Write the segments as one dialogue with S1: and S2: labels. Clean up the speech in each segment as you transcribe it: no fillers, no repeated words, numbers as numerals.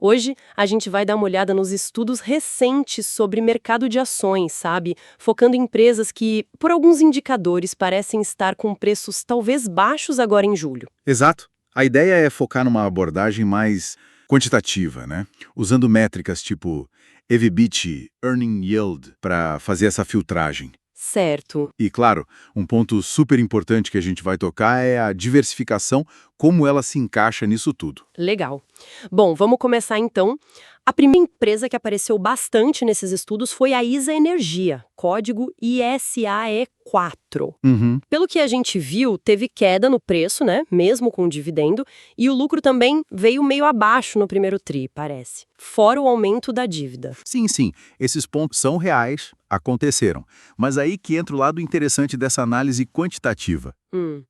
S1: Hoje, a gente vai dar uma olhada nos estudos recentes sobre mercado de ações, sabe? Focando em empresas que, por alguns indicadores, parecem estar com preços talvez baixos agora em julho.
S2: Exato. A ideia é focar numa abordagem mais quantitativa, né? Usando métricas tipo EV/EBITDA, Earning Yield, para fazer essa filtragem.
S1: Certo.
S2: E, claro, um ponto super importante que a gente vai tocar é a diversificação, como ela se encaixa nisso tudo.
S1: Legal. Bom, vamos começar então. A primeira empresa que apareceu bastante nesses estudos foi a ISA Energia, código ISAE4.
S2: Uhum.
S1: Pelo que a gente viu, teve queda no preço, né? Mesmo com o dividendo, e o lucro também veio meio abaixo no primeiro tri, parece. Fora o aumento da dívida.
S2: Sim, sim, esses pontos são reais, aconteceram. Mas aí que entra o lado interessante dessa análise quantitativa.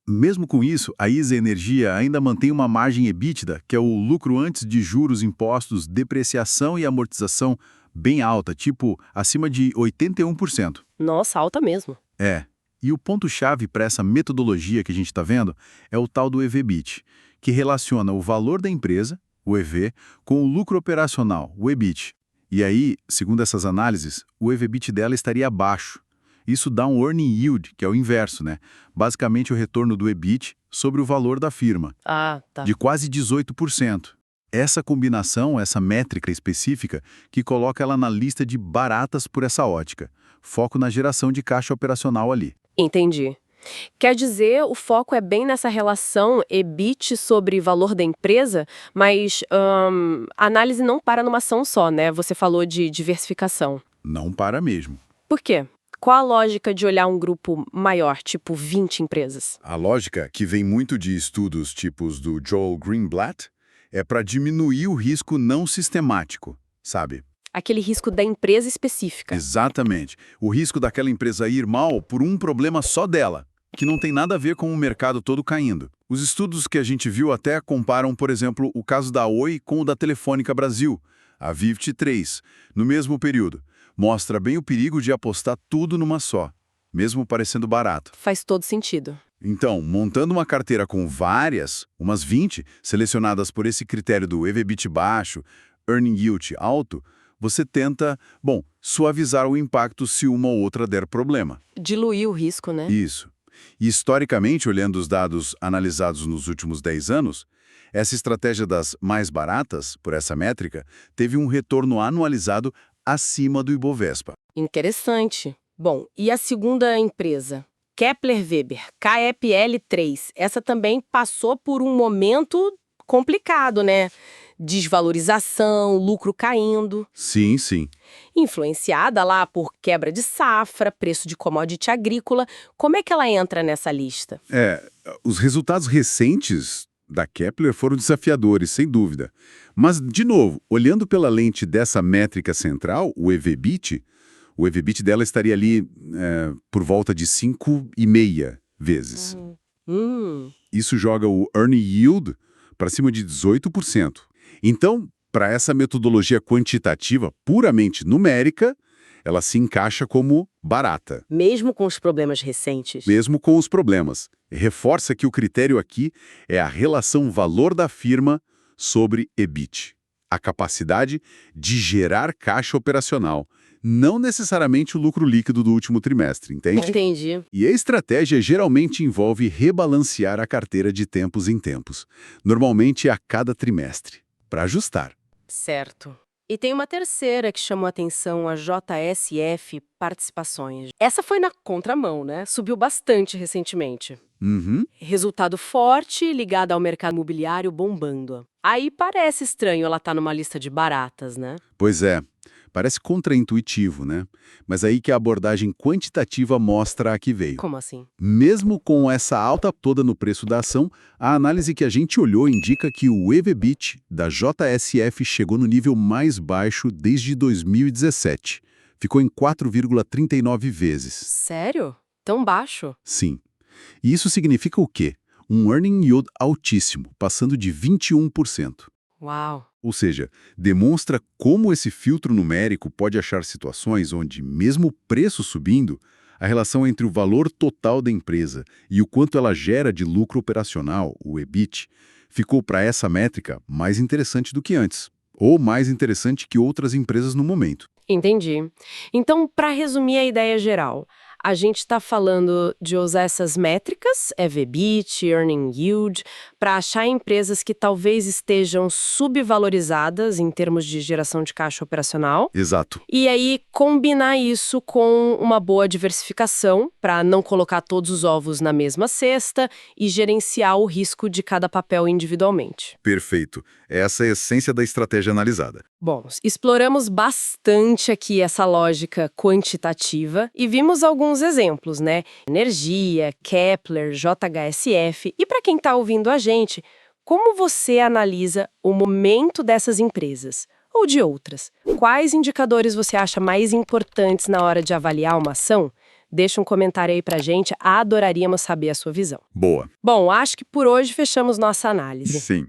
S2: Mesmo com isso, a ISA Energia ainda mantém uma margem EBITDA, que é o lucro antes de juros, impostos, depreciação e amortização, bem alta, tipo acima de 81%.
S1: Nossa, alta mesmo.
S2: É. E o ponto-chave para essa metodologia que a gente está vendo é o tal do EV/EBITDA, que relaciona o valor da empresa, o EV, com o lucro operacional, o EBIT. E aí, segundo essas análises, o EV/EBITDA dela estaria abaixo. Isso dá um earning yield, que é o inverso, né? Basicamente o retorno do EBIT sobre o valor da firma,
S1: Ah, tá.
S2: de quase 18%. Essa combinação, essa métrica específica, que coloca ela na lista de baratas por essa ótica. Foco na geração de caixa operacional ali.
S1: Entendi. Quer dizer, o foco é bem nessa relação EBIT sobre valor da empresa, mas a análise não para numa ação só, né? Você falou de diversificação.
S2: Não para mesmo.
S1: Por quê? Qual a lógica de olhar um grupo maior, tipo 20 empresas?
S2: A lógica, que vem muito de estudos tipos do Joel Greenblatt, é para diminuir o risco não sistemático, sabe?
S1: Aquele risco da empresa específica.
S2: Exatamente. O risco daquela empresa ir mal por um problema só dela, que não tem nada a ver com o mercado todo caindo. Os estudos que a gente viu até comparam, por exemplo, o caso da Oi com o da Telefônica Brasil, a Vivt 3, no mesmo período. Mostra bem o perigo de apostar tudo numa só, mesmo parecendo barato.
S1: Faz todo sentido.
S2: Então, montando uma carteira com várias, umas 20, selecionadas por esse critério do EV/EBITDA baixo, Earning Yield alto, você tenta, suavizar o impacto se uma ou outra der problema.
S1: Diluir o risco, né?
S2: Isso. E historicamente, olhando os dados analisados nos últimos 10 anos, essa estratégia das mais baratas, por essa métrica, teve um retorno anualizado acima do Ibovespa.
S1: Interessante. Bom, e a segunda empresa? Kepler Weber, KEPL3. Essa também passou por um momento complicado, né? Desvalorização, lucro caindo.
S2: Sim, sim.
S1: Influenciada lá por quebra de safra, preço de commodity agrícola. Como é que ela entra nessa lista?
S2: Os resultados recentes da Kepler foram desafiadores, sem dúvida. Mas, de novo, olhando pela lente dessa métrica central, o EV/EBITDA dela estaria ali por volta de 5,5 vezes. Isso joga o Earning Yield para cima de 18%. Então, para essa metodologia quantitativa puramente numérica, ela se encaixa como barata.
S1: Mesmo com os problemas recentes.
S2: Mesmo com os problemas. Reforça que o critério aqui é a relação valor da firma sobre EBIT. A capacidade de gerar caixa operacional, não necessariamente o lucro líquido do último trimestre, entende?
S1: Entendi.
S2: E a estratégia geralmente envolve rebalancear a carteira de tempos em tempos, normalmente a cada trimestre, para ajustar.
S1: Certo. E tem uma terceira que chamou a atenção, a JSF Participações. Essa foi na contramão, né? Subiu bastante recentemente. Resultado forte, ligado ao mercado imobiliário bombando. Aí parece estranho ela estar numa lista de baratas, né?
S2: Pois é, parece contraintuitivo, né? Mas aí que a abordagem quantitativa mostra a que veio.
S1: Como assim?
S2: Mesmo com essa alta toda no preço da ação, a análise que a gente olhou indica que o EV/EBITDA da JSF chegou no nível mais baixo desde 2017. Ficou em 4,39 vezes.
S1: Sério? Tão baixo?
S2: Sim. E isso significa o quê? Um earning yield altíssimo, passando de 21%.
S1: Uau!
S2: Ou seja, demonstra como esse filtro numérico pode achar situações onde, mesmo o preço subindo, a relação entre o valor total da empresa e o quanto ela gera de lucro operacional, o EBIT, ficou para essa métrica mais interessante do que antes. ou mais interessante que outras empresas no momento.
S1: Entendi. Então, para resumir a ideia geral, a gente está falando de usar essas métricas, EV/EBIT, Earning Yield, para achar empresas que talvez estejam subvalorizadas em termos de geração de caixa operacional.
S2: Exato.
S1: E aí, combinar isso com uma boa diversificação, para não colocar todos os ovos na mesma cesta e gerenciar o risco de cada papel individualmente.
S2: Perfeito. Essa é a essência da estratégia analisada.
S1: Bom, exploramos bastante aqui essa lógica quantitativa e vimos alguns exemplos, né? Energia, Kepler, JHSF. E para quem está ouvindo a gente, como você analisa o momento dessas empresas? Ou de outras? Quais indicadores você acha mais importantes na hora de avaliar uma ação? Deixa um comentário aí pra gente, adoraríamos saber a sua visão.
S2: Boa.
S1: Bom, acho que por hoje fechamos nossa análise.
S2: Sim.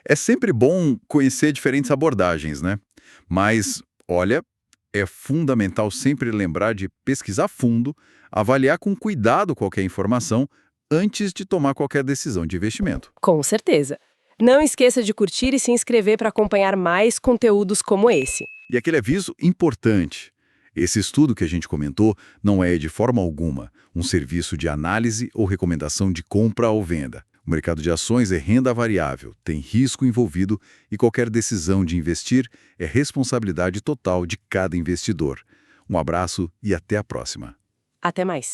S2: É sempre bom conhecer diferentes abordagens, né? Mas, olha, é fundamental sempre lembrar de pesquisar a fundo, avaliar com cuidado qualquer informação antes de tomar qualquer decisão de investimento.
S1: Com certeza. Não esqueça de curtir e se inscrever para acompanhar mais conteúdos como esse.
S2: E aquele aviso importante. Esse estudo que a gente comentou não é, de forma alguma, um serviço de análise ou recomendação de compra ou venda. O mercado de ações é renda variável, tem risco envolvido e qualquer decisão de investir é responsabilidade total de cada investidor. Um abraço e até a próxima.
S1: Até mais.